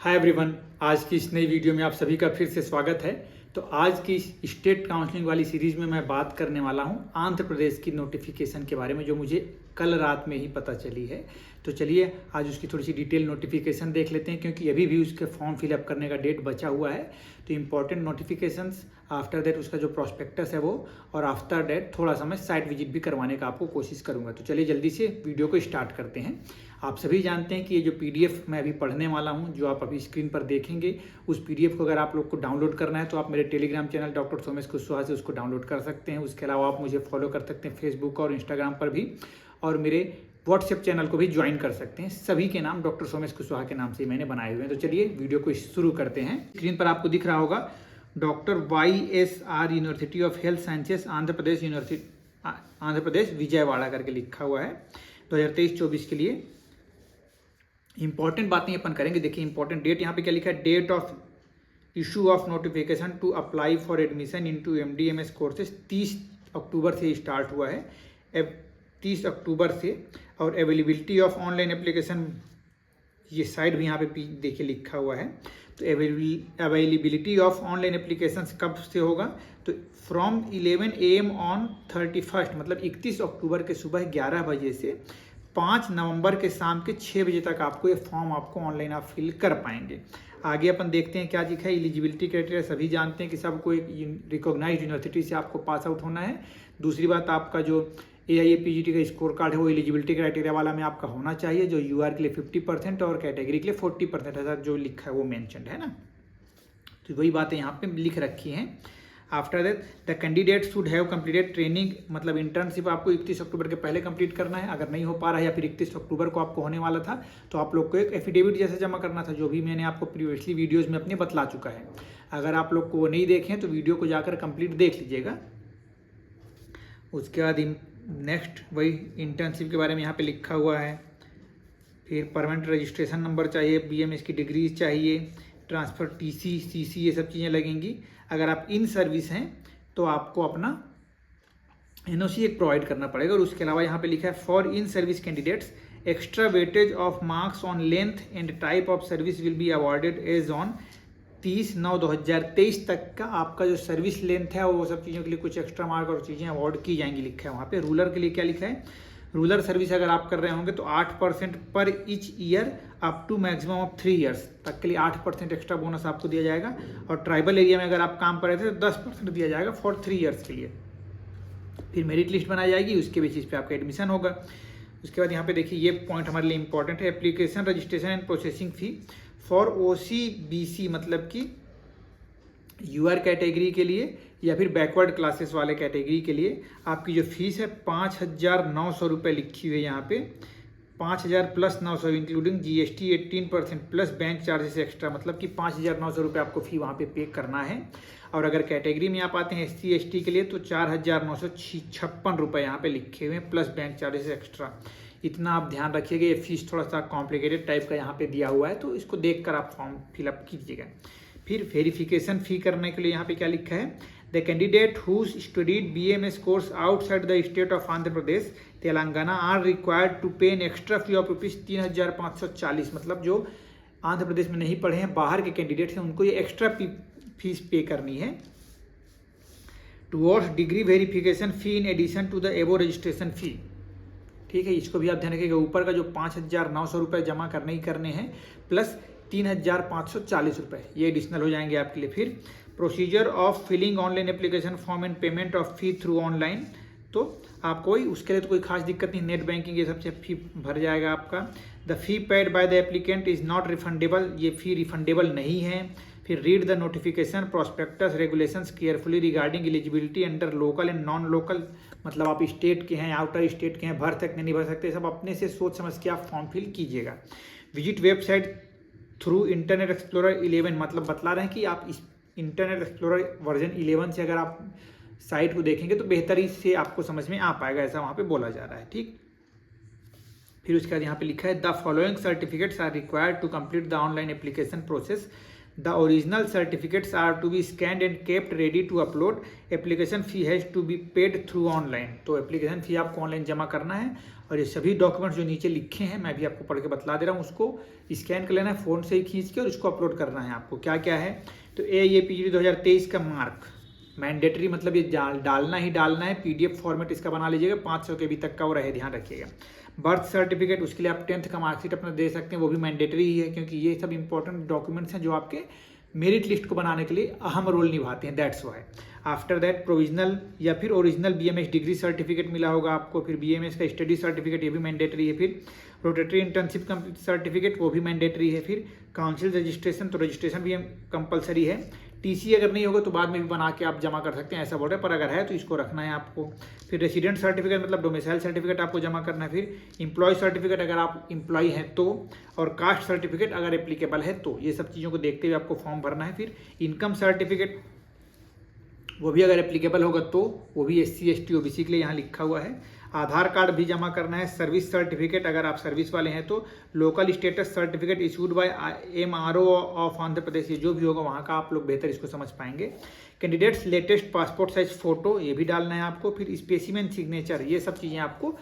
Hi everyone, आज की इस नई वीडियो में आप सभी का फिर से स्वागत है। तो आज की इस स्टेट काउंसलिंग वाली सीरीज में मैं बात करने वाला हूं आंध्र प्रदेश की नोटिफिकेशन के बारे में, जो मुझे कल रात में ही पता चली है। तो चलिए आज उसकी थोड़ी सी डिटेल नोटिफिकेशन देख लेते हैं, क्योंकि अभी भी उसके फॉर्म फिलअप करने का डेट बचा हुआ है। तो इम्पॉर्टेंट नोटिफिकेशंस, आफ्टर दैट उसका जो प्रॉस्पेक्टस है वो, और आफ्टर दैट थोड़ा सा मैं साइट विजिट भी करवाने का आपको कोशिश करूंगा। तो चलिए जल्दी से वीडियो को स्टार्ट करते हैं। आप सभी जानते हैं कि ये जो पीडीएफ मैं अभी पढ़ने वाला हूँ, जो आप अभी स्क्रीन पर देखेंगे, उस पीडीएफ को अगर आप लोग को डाउनलोड करना है तो आप मेरे Telegram channel doctor Somesh Kushwaha से उसको डाउनलोड कर सकते हैं। उसके अलावा आप मुझे फॉलो कर सकते हैं फेसबुक और इंस्टाग्राम पर भी, और मेरे व्हाट्सएप चैनल को भी ज्वाइन कर सकते हैं। सभी के नाम डॉक्टर सोमेश कुशवाहा के नाम से मैंने बनाए हुए हैं। तो चलिए वीडियो को शुरू करते हैं। स्क्रीन पर आपको दिख रहा होगा doctor YSR university of health sciences Andhra Pradesh university, Andhra Pradesh Vijayawada करके लिखा हुआ है 2023-24 के लिए। इंपॉर्टेंट बातें अपन करेंगे। देखिए इंपॉर्टेंट डेट यहाँ पे क्या लिखा है, date of issue of notification to apply for admission into MD/MS courses 30 अक्टूबर से स्टार्ट हुआ है, 30 अक्टूबर से। और अवेलेबिलिटी ऑफ ऑनलाइन एप्लीकेशन, ये साइड भी यहाँ पे देखिए लिखा हुआ है। तो अवेलेबिलिटी ऑफ ऑनलाइन एप्लीकेशन कब से होगा, तो फ्रॉम 11 AM ऑन 31, मतलब 31 अक्टूबर के सुबह 11 बजे से 5 नवंबर के शाम के 6 बजे तक आपको ये फॉर्म आपको ऑनलाइन आप फिल कर पाएंगे। आगे अपन देखते हैं क्या लिखा है। एलिजिबिलिटी क्राइटेरिया सभी जानते हैं कि सबको एक रिकॉग्नाइज्ड यूनिवर्सिटी से आपको पास आउट होना है। दूसरी बात, आपका जो AIA-PGT का स्कोर कार्ड है वो एलिजिबिलिटी क्राइटेरिया वाला में आपका होना चाहिए, जो UR के लिए 50% और कैटेगरी के लिए 40% ऐसा जो लिखा है वो मेंशन्ड है ना। तो वही बातें यहाँ पे लिख रखी हैं। After that the candidate should have completed training, मतलब इंटर्नशिप आपको 31 अक्टूबर के पहले कंप्लीट करना है। अगर नहीं हो पा रहा है या फिर 31 अक्टूबर को आपको होने वाला था, तो आप लोग को एक एफिडेविट जैसे जमा करना था, जो भी मैंने आपको प्रीवियसली वीडियोज़ में अपने बतला चुका है। अगर आप लोग को वो नहीं देखें तो वीडियो को जाकर कंप्लीट देख लीजिएगा। उसके बाद नेक्स्ट वही इंटर्नशिप के बारे में यहाँ पे लिखा हुआ है। फिर परमानेंट रजिस्ट्रेशन नंबर चाहिए, BMS की डिग्रीज चाहिए, ट्रांसफ़र TC CC ये सब चीज़ें लगेंगी। अगर आप इन सर्विस हैं तो आपको अपना NOC एक प्रोवाइड करना पड़ेगा। और उसके अलावा यहाँ पे लिखा है for in service candidates extra weightage of marks on length and type of service will be awarded as on 30/9/2023 तक का आपका जो सर्विस लेंथ है वो सब चीज़ों के लिए कुछ एक्स्ट्रा मार्क और चीज़ें अवॉर्ड की जाएंगी, लिखा है वहाँ पे। रूलर के लिए क्या लिखा है, रूरल सर्विस अगर आप कर रहे होंगे तो 8% पर each year up to maximum of 3 years तक के लिए 8% एक्स्ट्रा बोनस आपको दिया जाएगा। और ट्राइबल एरिया में अगर आप काम कर रहे थे तो 10% दिया जाएगा फॉर 3 ईयर्स के लिए। फिर मेरिट लिस्ट बनाई जाएगी, उसके बेसिस पे आपका एडमिशन होगा। उसके बाद यहाँ पे देखिए ये पॉइंट हमारे लिए इंपॉर्टेंट है, application registration and processing fee for OCBC, मतलब कि UR कैटेगरी के लिए या फिर बैकवर्ड क्लासेस वाले कैटेगरी के लिए आपकी जो फीस है 5,900 रुपये लिखी हुई है यहाँ पे। 5,000 plus 900 including GST 18% plus bank charges extra, मतलब कि 5,900 रुपये आपको फ़ी वहाँ पे करना है। और अगर कैटेगरी में आप आते हैं SC ST के लिए तो 4,956 रुपये यहाँ पे लिखे हुए हैं प्लस बैंक चार्जेस एक्स्ट्रा। इतना आप ध्यान रखिएगा, ये फीस थोड़ा सा कॉम्प्लिकेटेड टाइप का यहाँ पे दिया हुआ है, तो इसको देख कर आप फॉर्म फिलअप कीजिएगा। फिर वेरिफिकेशन फ़ी करने के लिए यहाँ पे क्या लिखा है, the candidate who studied BMS course outside the state of Andhra Pradesh Telangana are required to pay an extra fee of ₹3,540, मतलब जो आंध्र प्रदेश में नहीं पढ़े हैं, बाहर के कैंडिडेट हैं, उनको ये एक्स्ट्रा फीस पे करनी है towards degree verification fee in addition to the above registration fee. ठीक है, इसको भी आप ध्यान रखिएगा। ऊपर का जो 5,900 रुपये जमा करने ही करने हैं प्लस 3,540 रुपये ये एडिशनल हो जाएंगे आपके लिए। फिर procedure of filling online application form and payment of fee through online, तो आपको उसके लिए तो कोई खास दिक्कत नहीं, नेट बैंकिंग ये सबसे फी भर जाएगा आपका। The fee paid by the applicant is not refundable, ये फी रिफंडेबल नहीं है। फिर read the notification prospectus regulations carefully regarding eligibility under local and non local, मतलब आप स्टेट के हैं आउटर स्टेट के हैं, भर सकते नहीं भर सकते, सब अपने से सोच समझ के आप फॉर्म फिल कीजिएगा। Visit website through internet explorer 11, मतलब बतला रहे हैं कि आप इस इंटरनेट एक्सप्लोरर वर्जन 11 से अगर आप साइट को देखेंगे तो बेहतरी से आपको समझ में आ पाएगा, ऐसा वहाँ पे बोला जा रहा है। ठीक, फिर उसके बाद यहाँ पे लिखा है the following certificates are required to complete the online application process, the original certificates are to be scanned and kept ready to upload, application fee has to be paid through online. तो application fee आपको online जमा करना है और ये सभी documents जो नीचे लिखे हैं मैं भी आपको पढ़ के बतला दे रहा हूँ, उसको स्कैन कर लेना है फ़ोन से ही खींच के और उसको अपलोड करना है आपको। क्या क्या है, तो AAPGD 2023 का मार्क मैंडेटरी, मतलब ये डालना ही डालना है। PDF फॉर्मेट इसका बना लीजिएगा, 500 KB तक का वो रहे, ध्यान रखिएगा। बर्थ सर्टिफिकेट, उसके लिए आप 10th का मार्कशीट अपना दे सकते हैं, वो भी मैंडेटरी ही है, क्योंकि ये सब इंपॉर्टेंट डॉक्यूमेंट्स हैं जो आपके मेरिट लिस्ट को बनाने के लिए अहम रोल निभाते हैं, that's why. After that provisional या फिर ओरिजिनल BMS डिग्री सर्टिफिकेट मिला होगा आपको, फिर BMS का स्टडी सर्टिफिकेट, ये भी मैंडेटरी है। फिर रोटेटरी इंटर्नशिप सर्टिफिकेट, वो भी मैंडेटरी है। फिर काउंसिल रजिस्ट्रेशन, तो रजिस्ट्रेशन भी कंपलसरी है। TC अगर नहीं होगा तो बाद में भी बना के आप जमा कर सकते हैं, ऐसा बोल रहे हैं, पर अगर है तो इसको रखना है आपको। फिर रेसिडेंट सर्टिफिकेट मतलब डोमिसाइल सर्टिफिकेट आपको जमा करना है। फिर एम्प्लॉय सर्टिफिकेट अगर आप एम्प्लॉय हैं तो, और कास्ट सर्टिफिकेट अगर एप्लीकेबल है तो, ये सब चीज़ों को देखते हुए आपको फॉर्म भरना है। फिर इनकम सर्टिफिकेट, वो भी अगर एप्लीकेबल होगा तो, वो भी SC ST OBC के लिए यहाँ लिखा हुआ है। आधार कार्ड भी जमा करना है। सर्विस सर्टिफिकेट अगर आप सर्विस वाले हैं तो, local status certificate issued by MRO of Andhra Pradesh, ये जो भी होगा वहाँ का आप लोग बेहतर इसको समझ पाएंगे। Candidates latest passport size photo, ये भी डालना है आपको। फिर स्पेसिमेन सिग्नेचर, ये सब चीज़ें आपको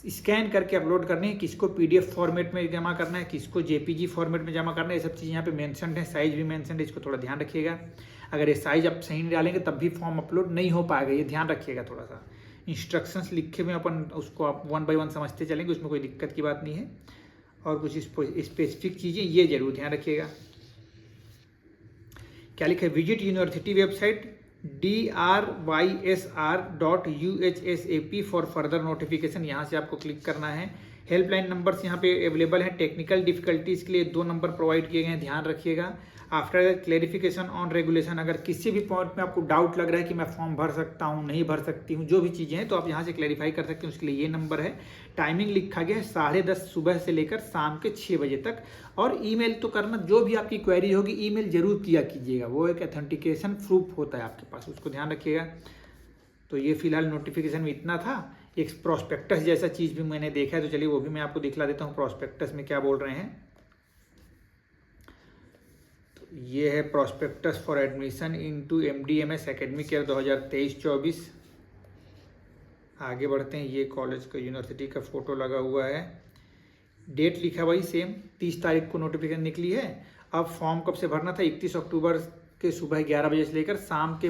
स्कैन करके अपलोड करनी है। किसको PDF फॉर्मेट में जमा करना है, किसको JPG फॉर्मेट में जमा करना है, ये सब चीज़ यहाँ पे मेंशन है। साइज भी मेंशन है, इसको थोड़ा ध्यान रखिएगा। अगर ये साइज आप सही नहीं डालेंगे तब भी फॉर्म अपलोड नहीं हो पाएगा, ये ध्यान रखिएगा थोड़ा सा। इंस्ट्रक्शंस लिखे हुए अपन उसको आप 1 by 1 समझते चलेंगे, उसमें कोई दिक्कत की बात नहीं है। और कुछ स्पेसिफिक चीज़ें ये जरूर ध्यान रखिएगा। क्या लिखा है, visit university website drysr.UHSAP for further notification, यहाँ से आपको क्लिक करना है। हेल्पलाइन नंबर्स यहाँ पे अवेलेबल हैं। टेक्निकल डिफिकल्टीज़ के लिए 2 नंबर प्रोवाइड किए गए हैं, ध्यान रखिएगा। आफ्टर क्लेरिफिकेशन ऑन रेगुलेशन, अगर किसी भी पॉइंट में आपको डाउट लग रहा है कि मैं फॉर्म भर सकता हूँ, नहीं भर सकती हूँ, जो भी चीज़ें हैं, तो आप यहाँ से क्लेरिफाई कर सकते हैं, उसके लिए ये नंबर है। टाइमिंग लिखा गया है 10:30 सुबह से लेकर शाम के 6 बजे तक। और ईमेल तो करना, जो भी आपकी क्वेरी होगी ईमेल जरूर किया कीजिएगा, वो एक ऑथेंटिकेशन प्रूफ होता है आपके पास, उसको ध्यान रखिएगा। तो ये फिलहाल नोटिफिकेशन में इतना था। एक प्रोस्पेक्टस जैसा चीज़ भी मैंने देखा है, तो चलिए वो भी मैं आपको दिखला देता हूँ प्रोस्पेक्टस में क्या बोल रहे हैं। तो ये है prospectus for admission into MDMS academic year 2023-24। आगे बढ़ते हैं। ये कॉलेज का, यूनिवर्सिटी का फ़ोटो लगा हुआ है। डेट लिखा भाई सेम 30 तारीख को नोटिफिकेशन निकली है। अब फॉर्म कब से भरना था, 31 अक्टूबर के सुबह 11 बजे से लेकर शाम के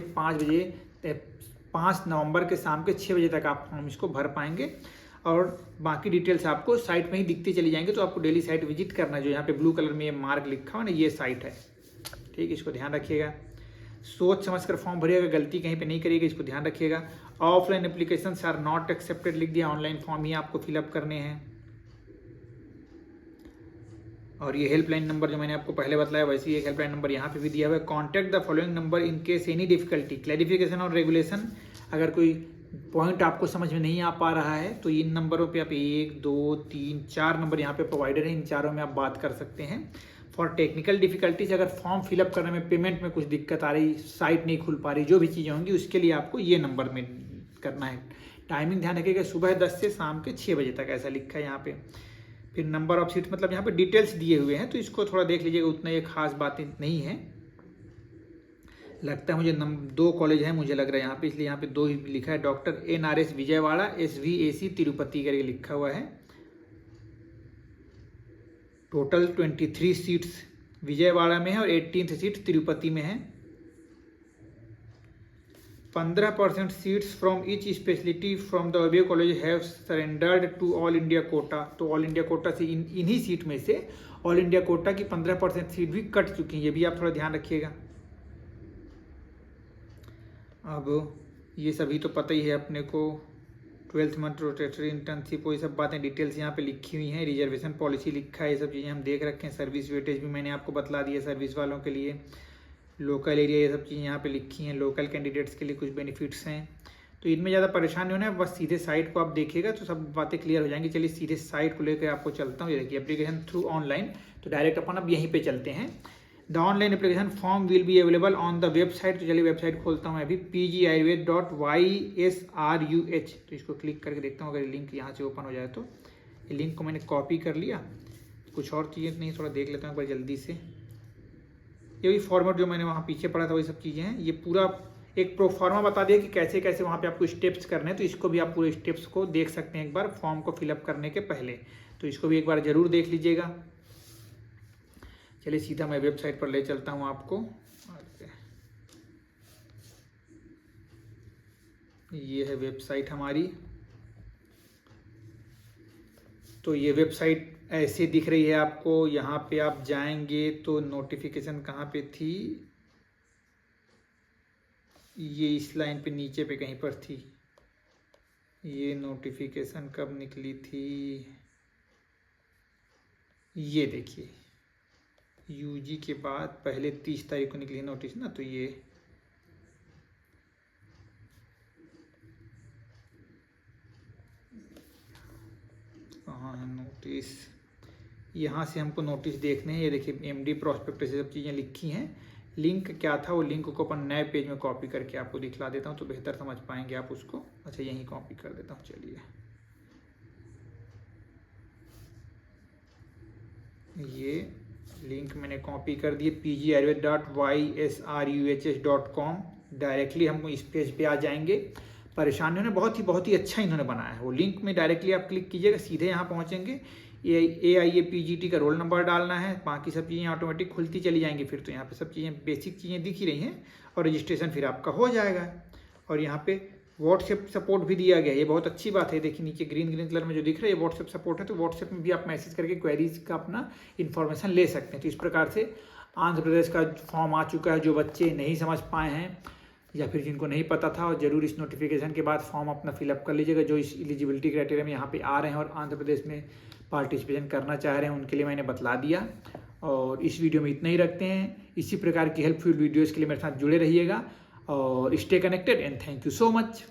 5 नवंबर के शाम के 6 बजे तक आप फॉर्म इसको भर पाएंगे। और बाकी डिटेल्स आपको साइट में ही दिखती चली जाएंगे, तो आपको डेली साइट विजिट करना है। जो यहाँ पे ब्लू कलर में ये मार्क लिखा हुआ ना, ये साइट है, ठीक, इसको ध्यान रखिएगा। सोच समझ कर फॉर्म भरिएगा, गलती कहीं पे नहीं करिएगा, इसको ध्यान रखिएगा। Offline application are not accepted लिख दिया, ऑनलाइन फॉर्म ही आपको फिलअप करने हैं। और ये हेल्पलाइन नंबर जो मैंने आपको पहले बताया, वैसे ही एक हेल्पलाइन नंबर यहाँ पे भी दिया हुआ है। Contact the following number in case any difficulty, clarification और रेगुलेशन, अगर कोई पॉइंट आपको समझ में नहीं आ पा रहा है तो इन नंबरों पे आप 1, 2, 3, 4 नंबर यहाँ पे प्रोवाइडेड है, इन चारों में आप बात कर सकते हैं। फॉर टेक्निकल डिफिकल्टीज, अगर फॉर्म फिलअप करने में, पेमेंट में कुछ दिक्कत आ रही, साइट नहीं खुल पा रही, जो भी चीज़ें होंगी उसके लिए आपको ये नंबर में करना है। टाइमिंग ध्यान रखिएगा, सुबह 10 से शाम के 6 बजे तक, ऐसा लिखा है यहाँ पे। फिर नंबर ऑफ सीट, मतलब यहाँ पे डिटेल्स दिए हुए हैं, तो इसको थोड़ा देख लीजिएगा, उतना ये खास बातें नहीं है। लगता है मुझे 2 कॉलेज हैं, मुझे लग रहा है यहाँ पे, इसलिए यहाँ पे 2 ही लिखा है। Doctor NRS Vijayawada, SVAC Tirupati करके लिखा हुआ है। टोटल 23 सीट्स विजयवाड़ा में है और 18th सीट तिरुपति में है। 15% seats from each speciality from the above college have surrendered to all India quota, तो ऑल इंडिया कोटा से इन्हीं सीट में से ऑल इंडिया कोटा की 15% सीट भी कट चुकी हैं, ये भी आप थोड़ा ध्यान रखिएगा। अब ये सभी तो पता ही है अपने को, 12th मंथ रोटेटरी इंटर्नशिप, वो ये सब बातें डिटेल्स यहाँ पे लिखी हुई हैं। रिजर्वेशन पॉलिसी लिखा है, ये सब चीज़ें हम देख रखे हैं। सर्विस वेटेज भी मैंने आपको बतला दिया सर्विस वालों के लिए। लोकल एरिया, ये सब चीज़ें यहाँ पे लिखी हैं। लोकल कैंडिडेट्स के लिए कुछ बेनिफिट्स हैं, तो इनमें ज़्यादा परेशान नहीं होना है, बस सीधे साइट को आप देखिएगा तो सब बातें क्लियर हो जाएंगी। चलिए सीधे साइट को लेकर आपको चलता हूँ। ये देखिए एप्लीकेशन थ्रू ऑनलाइन, तो डायरेक्ट अपन अब यहीं पे चलते हैं। The online application form will be available on the website, तो चलिए वेबसाइट खोलता हूँ मैं अभी, pgayurved.ysruh, तो इसको क्लिक करके देखता हूँ अगर लिंक यहाँ से ओपन हो जाए तो। ये लिंक को मैंने कॉपी कर लिया, कुछ और चीज़ें नहीं, थोड़ा देख लेता हूँ एक बार जल्दी से। ये भी फॉर्मेट जो मैंने वहाँ पीछे पढ़ा था वही सब चीज़ें हैं। ये पूरा एक प्रोफार्मा बता दिया कि कैसे कैसे वहाँ पे आपको स्टेप्स करने हैं, तो इसको भी आप पूरे स्टेप्स को देख सकते हैं एक बार फॉर्म को फिलअप करने के पहले, तो इसको भी एक बार ज़रूर देख लीजिएगा। चलिए सीधा मैं वेबसाइट पर ले चलता हूँ आपको। ये है वेबसाइट हमारी। तो ये वेबसाइट ऐसे दिख रही है आपको। यहाँ पे आप जाएंगे तो नोटिफिकेशन कहाँ पे थी, ये इस लाइन पे नीचे पे कहीं पर थी। ये नोटिफिकेशन कब निकली थी, ये देखिए यूजी के बाद पहले 30 तारीख को निकली नोटिस ना, तो ये कहाँ है नोटिस, यहाँ से हमको नोटिस देखने हैं। ये देखिए एमडी प्रॉस्पेक्टस सब चीज़ें लिखी हैं। लिंक क्या था, वो लिंक को अपन नए पेज में कॉपी करके आपको दिखला देता हूँ तो बेहतर समझ पाएंगे आप उसको। अच्छा यहीं कॉपी कर देता हूँ, चलिए ये लिंक मैंने कॉपी कर दिए pgayurved.ysruhs.com। डायरेक्टली हम इस पेज पे आ जाएंगे। परेशानियों ने बहुत ही अच्छा इन्होंने बनाया है। वो लिंक में डायरेक्टली आप क्लिक कीजिएगा, सीधे यहाँ पहुँचेंगे। AIAPGT का रोल नंबर डालना है, बाकी सब चीज़ें ऑटोमेटिक खुलती चली जाएंगी। फिर तो यहाँ पे सब चीज़ें बेसिक चीज़ें दिख ही रही हैं और रजिस्ट्रेशन फिर आपका हो जाएगा। और यहाँ पे व्हाट्सएप सपोर्ट भी दिया गया है, ये बहुत अच्छी बात है। देखिए नीचे ग्रीन कलर में जो दिख रहा है ये व्हाट्सएप सपोर्ट है, तो व्हाट्सएप में भी आप मैसेज करके क्वेरीज का अपना इन्फॉर्मेशन ले सकते हैं। तो इस प्रकार से आंध्र प्रदेश का फॉर्म आ चुका है। जो बच्चे नहीं समझ पाए हैं या फिर जिनको नहीं पता था, और ज़रूर इस नोटिफिकेशन के बाद फॉर्म अपना फिलअप कर लीजिएगा। जो इस एलिजिबिलिटी क्राइटेरिया में यहाँ पे आ रहे हैं और आंध्र प्रदेश में पार्टिसिपेशन करना चाह रहे हैं, उनके लिए मैंने बतला दिया। और इस वीडियो में इतना ही रखते हैं। इसी प्रकार की हेल्पफुल वीडियोज़ के लिए मेरे साथ जुड़े रहिएगा और stay connected and thank you so much.